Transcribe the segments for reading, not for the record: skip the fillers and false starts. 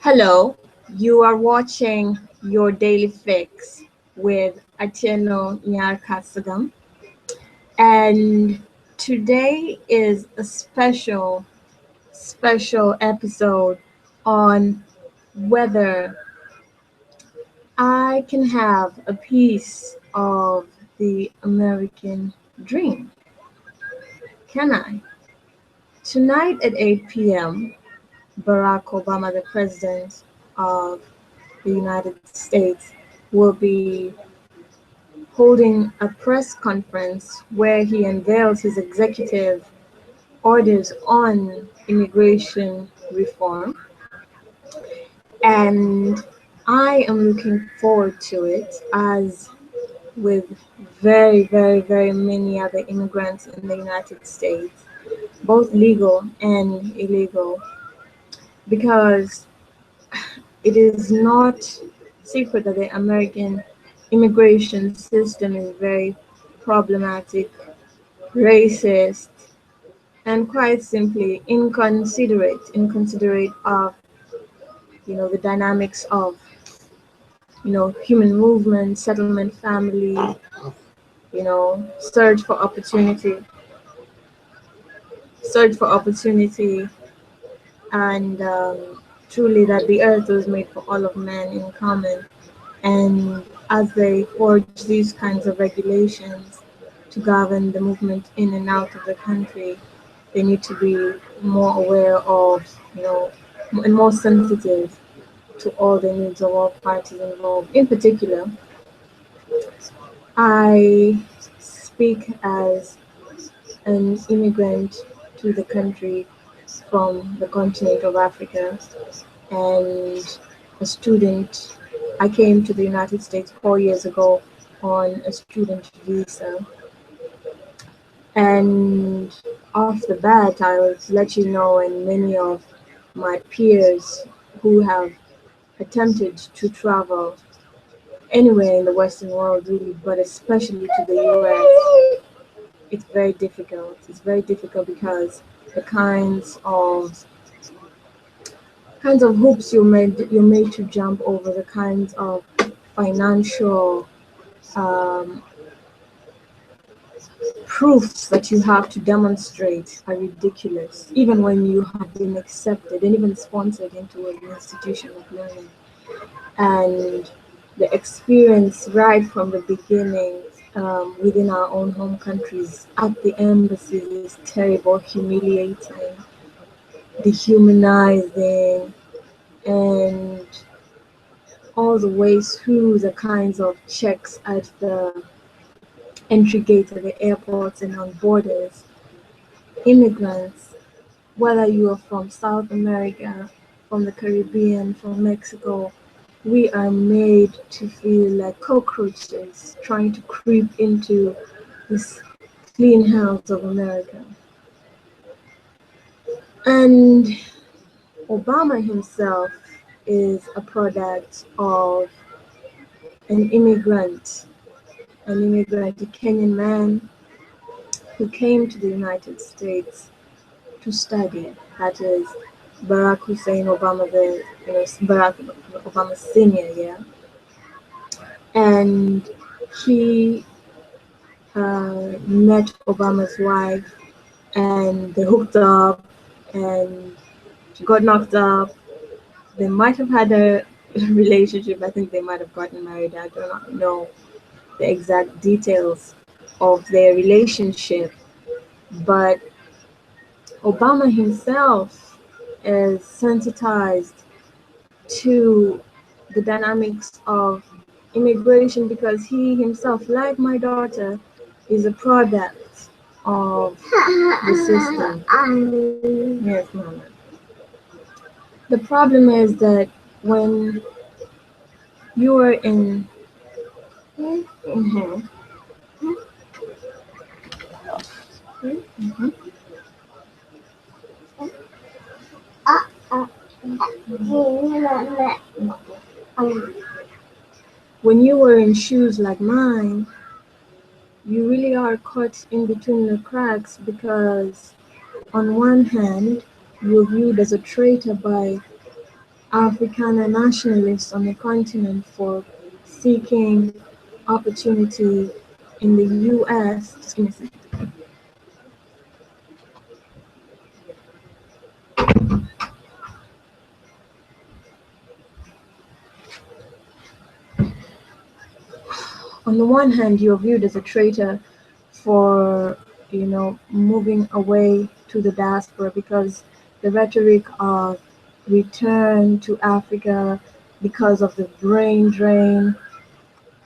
Hello, you are watching your daily fix with Atieno Nyarkasagam, and today is a special episode on whether I can have a piece of the American dream. Can I? Tonight at 8 p.m., Barack Obama, the president of the United States, will be holding a press conference where he unveils his executive orders on immigration reform. And I am looking forward to it, as with very many other immigrants in the United States, both legal and illegal, because it is not secret that the American immigration system is very problematic, racist, and quite simply inconsiderate of the dynamics of human movement, settlement, family, search for opportunity, and truly that the earth was made for all of men in common. And as they forge these kinds of regulations to govern the movement in and out of the country, they need to be more aware of, and more sensitive to all the needs of all parties involved. In particular, I speak as an immigrant to the country from the continent of Africa and a student. I came to the United States 4 years ago on a student visa. And off the bat, I will let you know, and many of my peers who have attempted to travel anywhere in the Western world, really, but especially to the US, it's very difficult. It's very difficult because the kinds of hoops you're made to jump over, the kinds of financial um, proofs that you have to demonstrate are ridiculous, even when you have been accepted and even sponsored into an institution of learning. And the experience right from the beginning within our own home countries at the embassies is terrible, humiliating, dehumanizing, and all the way through the kinds of checks at the entry gates at the airports and on borders. Immigrants, whether you are from South America, from the Caribbean, from Mexico, we are made to feel like cockroaches trying to creep into this clean house of America. And Obama himself is a product of an immigrant, a Kenyan man who came to the United States to study. That is Barack Hussein Obama, Barack Obama Senior, yeah. And he met Obama's wife, and they hooked up, and she got knocked up. They might have had a relationship. I think they might have gotten married. I do not know the exact details of their relationship, but Obama himself is sensitized to the dynamics of immigration because he himself, like my daughter, is a product of the system. Yes, Mama. The problem is that when you are in Mhm. Mhm. When you were in shoes like mine, you really are caught in between the cracks because on one hand, you're viewed as a traitor by Afrikaner nationalists on the continent for seeking opportunity in the US. Just give me a second. On the one hand, you're viewed as a traitor for, moving away to the diaspora because the rhetoric of return to Africa because of the brain drain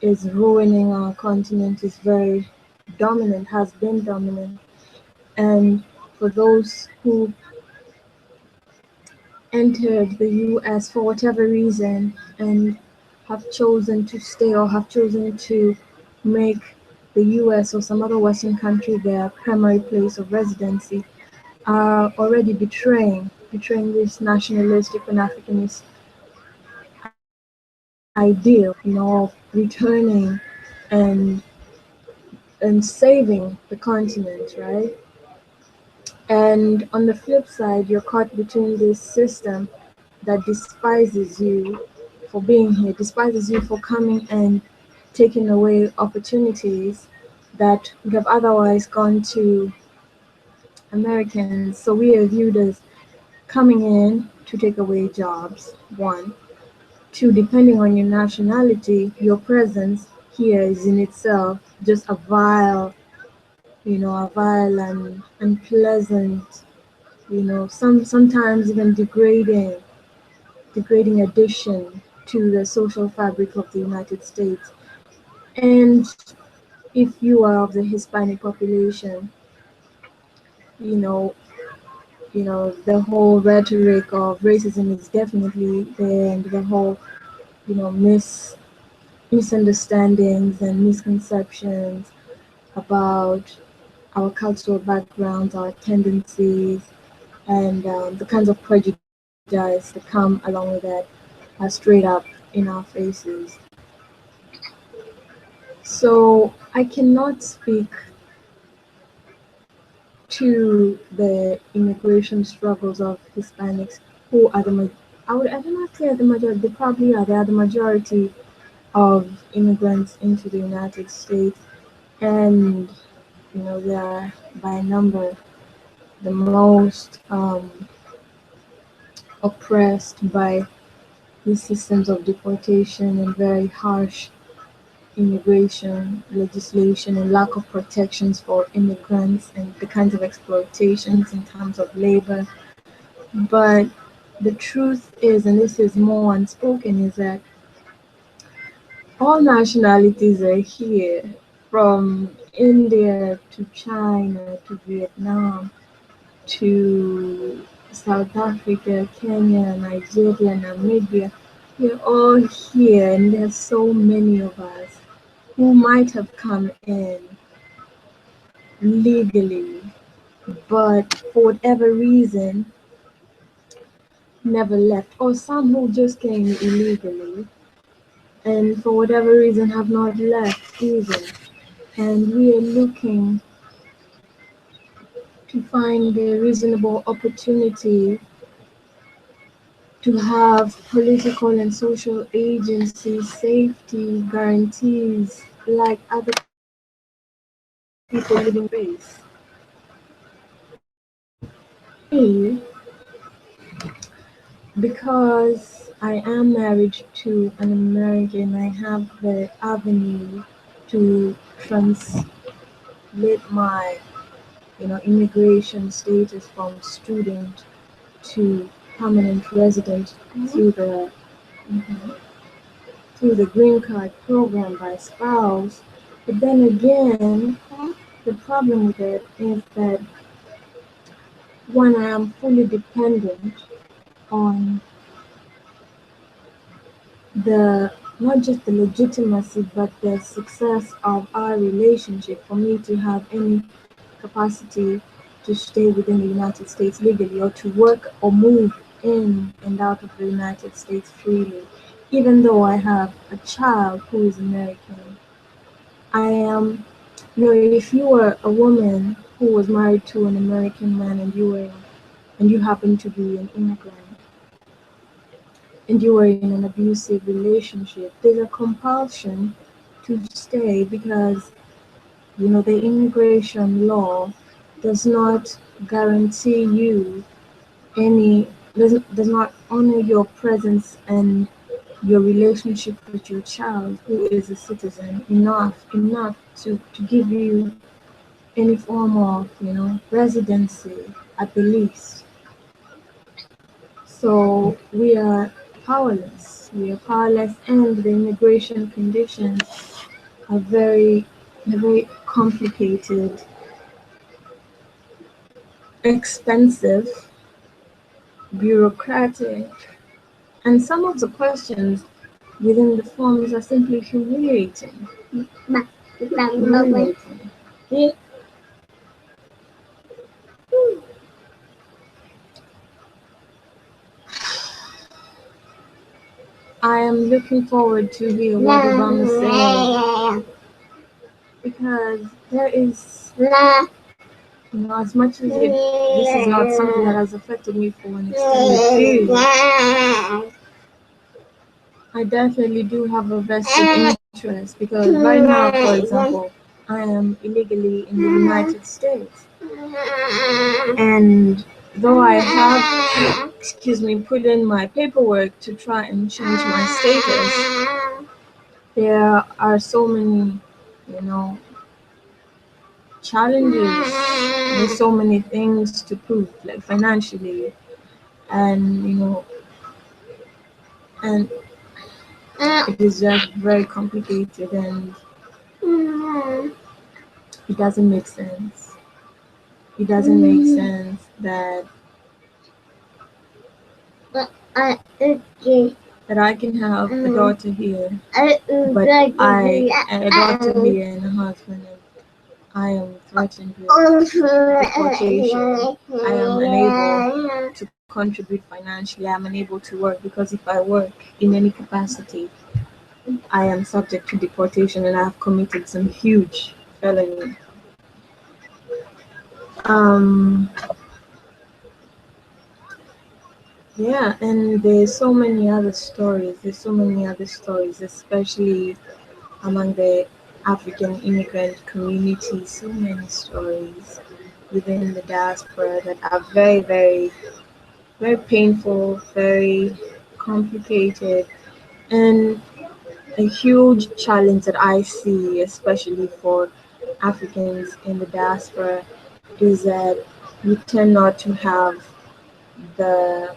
is ruining our continent is very dominant, has been dominant. And for those who entered the US for whatever reason and have chosen to stay or have chosen to make the US or some other Western country their primary place of residency are already betraying this nationalistic and Africanist ideal, of returning and saving the continent, right? And on the flip side, you're caught between this system that despises you for being here, despises you for coming and taking away opportunities that would have otherwise gone to Americans. So we are viewed as coming in to take away jobs, one. Two, depending on your nationality, your presence here is in itself just a vile and unpleasant, sometimes even degrading addition to the social fabric of the United States. And if you are of the Hispanic population, you know, the whole rhetoric of racism is definitely there, and the whole, misunderstandings and misconceptions about our cultural backgrounds, our tendencies, and the kinds of prejudice that come along with that are straight up in our faces. So I cannot speak to the immigration struggles of Hispanics who are I do not say the majority, they probably are, they are the majority of immigrants into the United States, and they are by number the most oppressed by these systems of deportation and very harsh immigration legislation and lack of protections for immigrants and the kinds of exploitations in terms of labor. But the truth is, and this is more unspoken, is that all nationalities are here, from India to China to Vietnam to South Africa, Kenya, Nigeria, Namibia. We're all here, and there's so many of us who might have come in legally, but for whatever reason never left, or some who just came illegally and for whatever reason have not left either. And we are looking to find a reasonable opportunity to have political and social agency safety guarantees like other people living base. Me, because I am married to an American, I have the avenue to translate my, immigration status from student to permanent resident through the mhm, through the green card program by spouse. But then again, the problem with it is that when I am fully dependent on the not just the legitimacy but the success of our relationship for me to have any capacity to stay within the United States legally or to work or move in and out of the United States freely, even though I have a child who is American. I am, if you were a woman who was married to an American man and you happen to be an immigrant, and you were in an abusive relationship, there's a compulsion to stay because the immigration law does not guarantee you does not honor your presence and your relationship with your child who is a citizen enough to give you any form of residency at the least. So we are powerless, and the immigration conditions are very complicated, expensive, bureaucratic, and some of the questions within the forms are simply humiliating. Humiliating. I am looking forward to hear what Obama says because there is, as much as this is not something that has affected me for an extended period, I definitely do have a vested interest because right now, for example, I am illegally in the United States. And though I have, put in my paperwork to try and change my status, there are so many, challenges. There's so many things to prove, like financially, and and it is just very complicated, and it doesn't make sense. It doesn't make sense that I can have a daughter here, but a daughter here and a husband, and I am threatened with deportation. I am unable to contribute financially. I am unable to work because if I work in any capacity, I am subject to deportation, and I have committed some huge felony. Um, yeah, and there's so many other stories. There's so many other stories, especially among the African immigrant community. So many stories within the diaspora that are very, very, very painful, very complicated, and a huge challenge that I see, especially for Africans in the diaspora, is that we tend not to have the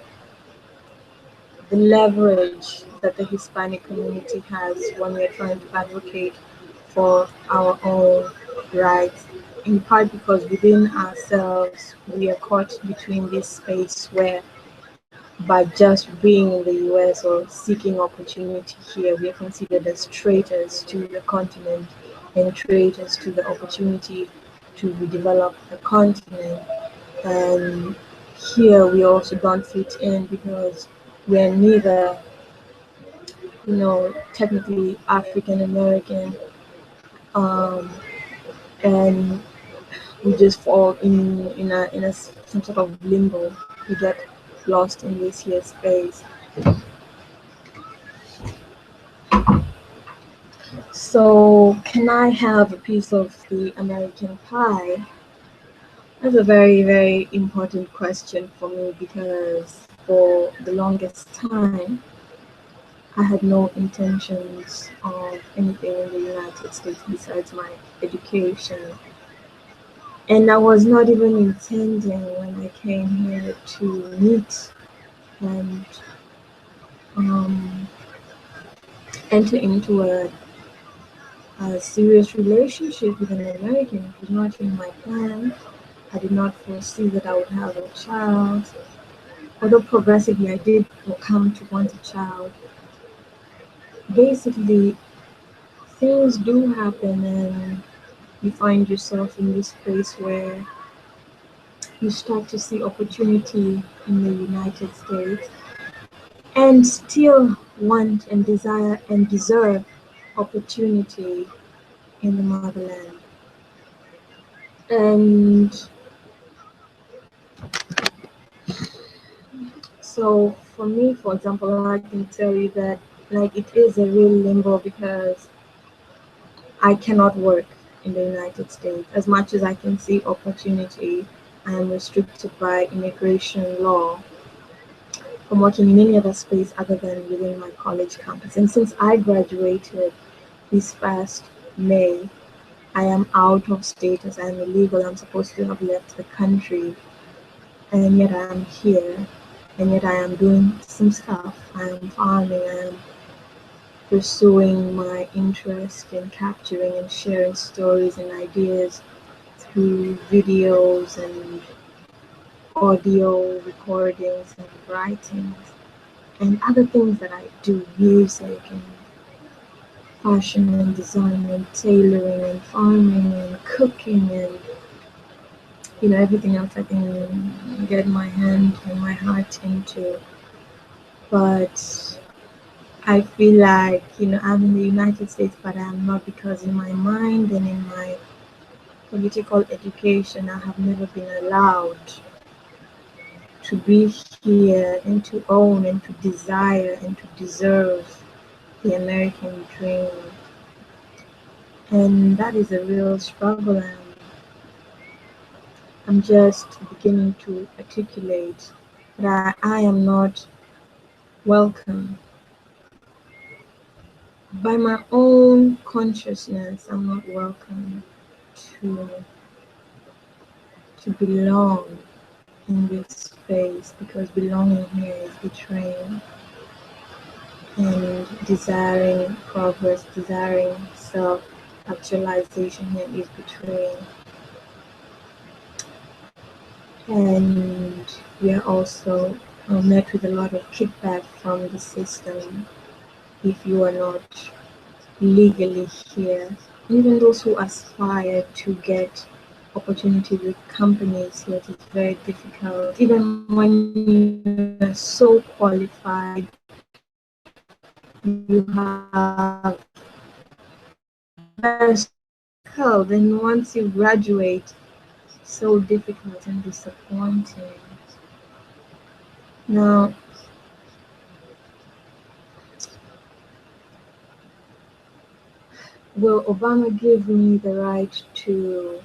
leverage that the Hispanic community has when we're trying to advocate for our own rights, in part because within ourselves we are caught between this space where by just being in the US or seeking opportunity here, we are considered as traitors to the continent and traitors to the opportunity to redevelop the continent. And here we also don't fit in because we're neither, technically African American, um, and we just fall in a some sort of limbo. We get lost in this here space. So, can I have a piece of the American pie? That's a very, very important question for me because for the longest time, I had no intentions of anything in the United States besides my education. And I was not even intending when I came here to meet and um, enter into a serious relationship with an American. It was not in my plan. I did not foresee that I would have a child. Although progressively I did come to want a child. Basically, things do happen, and you find yourself in this place where you start to see opportunity in the United States and still want and desire and deserve opportunity in the motherland. And so for me, for example, I can tell you that like it is a real limbo because I cannot work in the United States. As much as I can see opportunity, I am restricted by immigration law from working in any other space other than within my college campus. And since I graduated this past May, I am out of status. I am illegal. I'm supposed to have left the country, and yet I am here. And yet I am doing some stuff. I am farming. I am pursuing my interest in capturing and sharing stories and ideas through videos and audio recordings and writings and other things that I do, music and fashion and design and tailoring and farming and cooking and everything else I can get my hand and my heart into. But I feel like I'm in the United States, but I'm not, because in my mind and in my political education I have never been allowed to be here and to own and to desire and to deserve the American dream. And that is a real struggle, and I'm just beginning to articulate that I am not welcome. By my own consciousness, I'm not welcome to belong in this space, because belonging here is betraying, and desiring progress, desiring self-actualization here is betraying. And we are also met with a lot of kickback from the system if you are not legally here. Even those who aspire to get opportunities with companies here, it is very difficult. Even when you're so qualified, you have very skill, then once you graduate, so difficult and disappointing. Now, will Obama give me the right to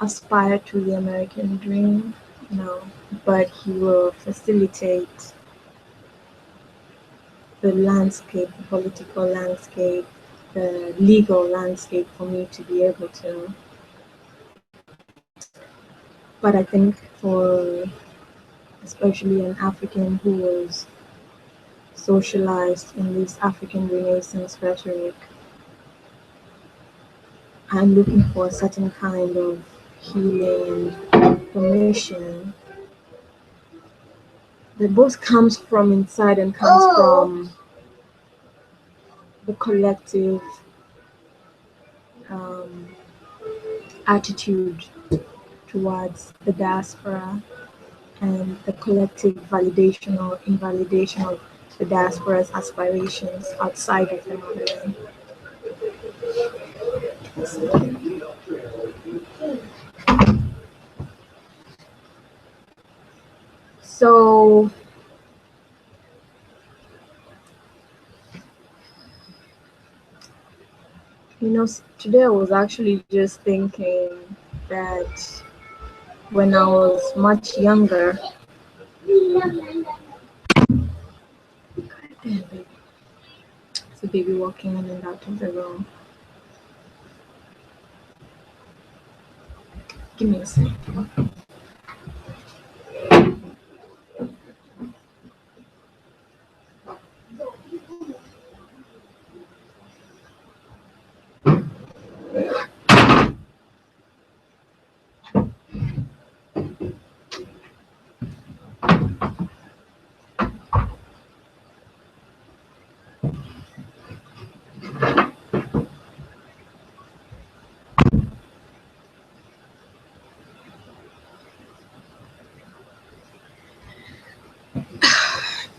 aspire to the American dream? No, but he will facilitate the landscape, the political landscape, the legal landscape for me to be able to. But I think for especially an African who was socialized in this African Renaissance rhetoric, I'm looking for a certain kind of healing and permission that both comes from inside and comes from the collective um, attitude towards the diaspora and the collective validation or invalidation of the diaspora's aspirations outside of the motherland. So, today I was actually just thinking that when I was much younger, damn baby, it's a baby walking in and out of the room. Give me a second.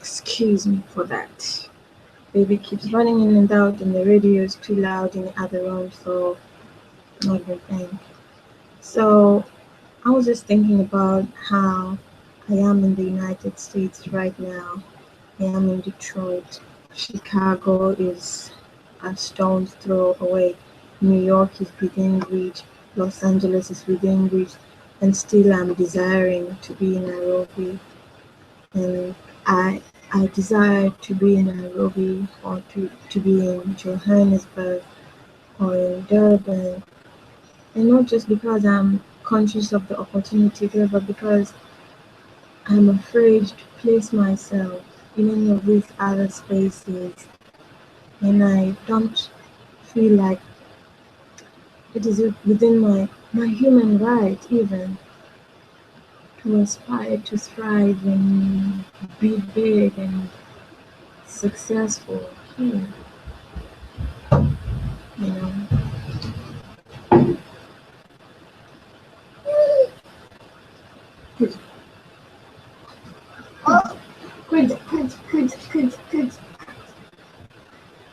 Excuse me for that. Baby keeps running in and out, and the radio is too loud in the other room, so not even paying. So I was just thinking about how I am in the United States right now. I am in Detroit. Chicago is a stone's throw away. New York is within reach. Los Angeles is within reach. And still I'm desiring to be in Nairobi. And I desire to be in Nairobi or to be in Johannesburg or in Durban. And not just because I'm conscious of the opportunity there, but because I'm afraid to place myself in any of these other spaces, and I don't feel like it is within my human right even to aspire to thrive and be big and successful here, you know. Good, good, good, good, good, good.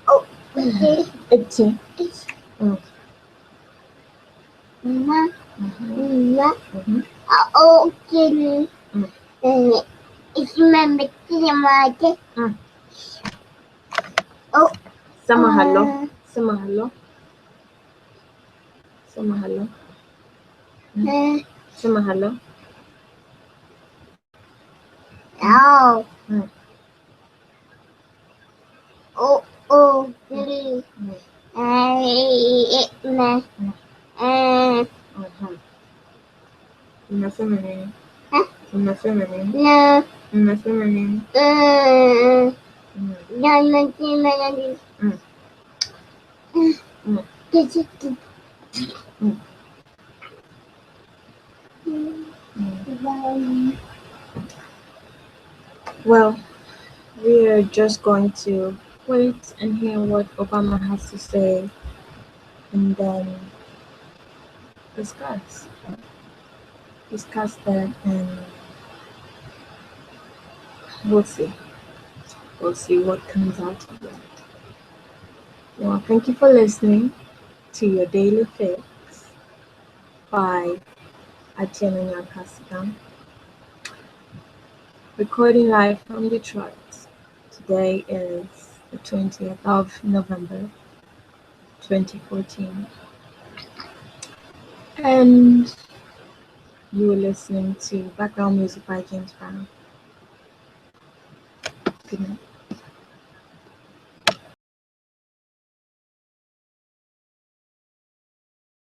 Oh, okay. It's oh. Mama, Mama, okay. It's my mate. Oh, sama hello, sama hello, sama hello, sama hello. Oh. Oh, oh, really? Una feminine. Huh? Una feminine. No. Una feminine. No, no, well, we are just going to wait and hear what Obama has to say and then discuss. Discuss that and we'll see. We'll see what comes out of it. Well, thank you for listening to your Daily Fix by Atieno Nyarkasagam. Recording live from Detroit. Today is the 20th of November, 2014. And you were listening to background music by James Brown. Good night.